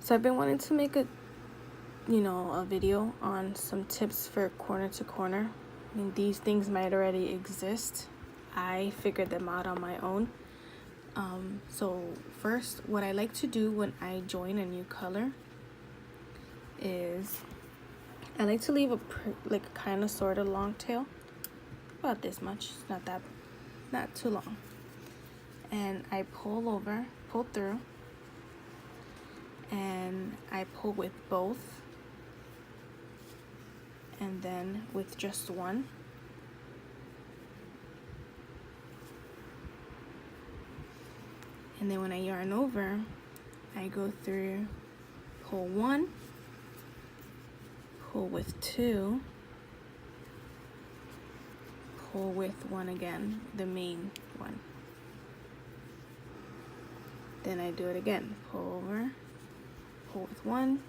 So I've been wanting to make a video on some tips for corner to corner. I mean, these things might already exist. I figured them out on my own. So first, what I like to do when I join a new color is I like to leave a kind of sort of long tail, about this much. It's not too long. And I pull through, and I pull with both, and then with just one. And then when I yarn over, I go through, pull one, pull with two, pull with one again, the main one. Then I do it again, pull over, pull with one,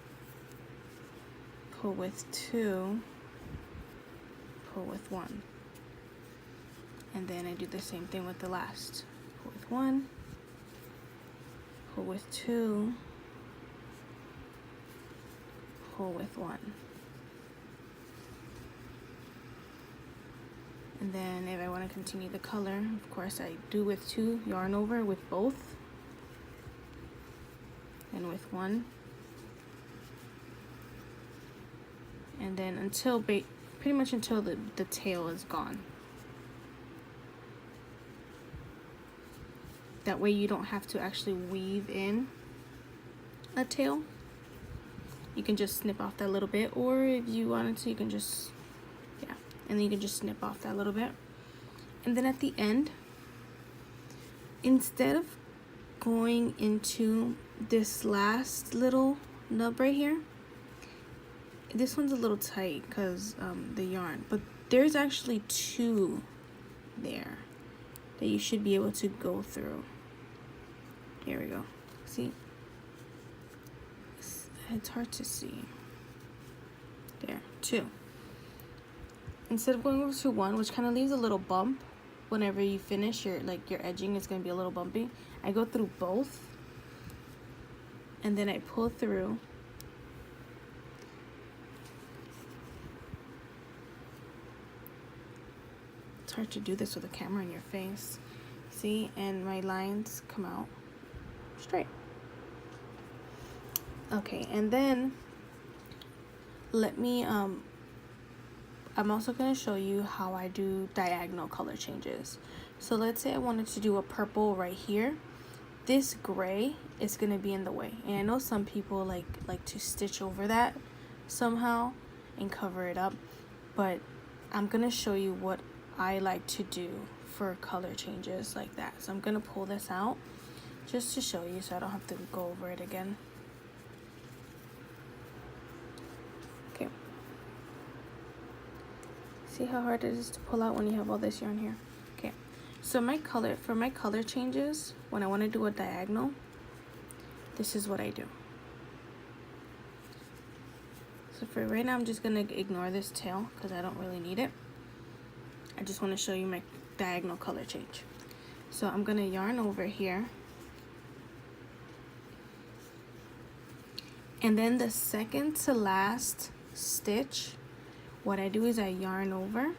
pull with two, pull with one. And then I do the same thing with the last. Pull with one, pull with two, pull with one. And then if I want to continue the color, of course I do with two, yarn over with both, and with one. And then until pretty much until the tail is gone. That way you don't have to actually weave in a tail. You can just snip off that little bit, or if you wanted to, you can just, and then you can just snip off that little bit. And then at the end, instead of going into this last little nub right here, this one's a little tight because the yarn, but there's actually two there that you should be able to go through. Here we go. See? It's hard to see. There, two. Instead of going over to one, which kind of leaves a little bump whenever you finish your edging, is going to be a little bumpy. I go through both, and then I pull through. It's hard to do this with a camera in your face. See? And my lines come out straight. Okay, and then let me I'm also going to show you how I do diagonal color changes. So let's say I wanted to do a purple right here. This gray is going to be in the way, and I know some people like to stitch over that somehow and cover it up, but I'm going to show you what I like to do for color changes like that. So I'm going to pull this out just to show you so I don't have to go over it again. Okay. See how hard it is to pull out when you have all this yarn here? Okay. So for my color changes, when I want to do a diagonal, this is what I do. So for right now, I'm just going to ignore this tail because I don't really need it. I just want to show you my diagonal color change. So I'm going to yarn over here. And then the second to last stitch, what I do is I yarn over.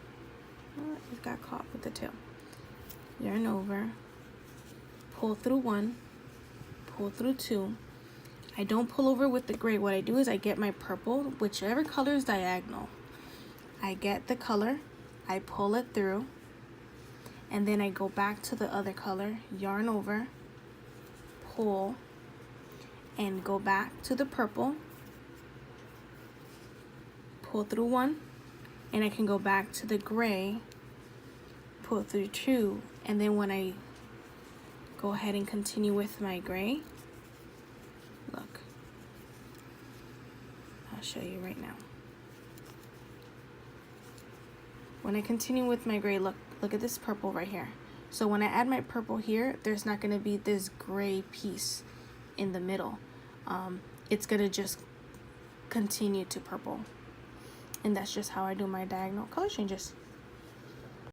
Oh, it got caught with the tail. Yarn over, pull through one, pull through two. I don't pull over with the gray. What I do is I get my purple, whichever color is diagonal. I get the color, I pull it through, and then I go back to the other color, yarn over, pull, and go back to the purple, pull through one, and I can go back to the gray, pull through two, and then when I go ahead and continue with my gray, look, I'll show you right now. When I continue with my gray, look at this purple right here. So when I add my purple here, there's not going to be this gray piece in the middle. It's going to just continue to purple. And that's just how I do my diagonal color changes.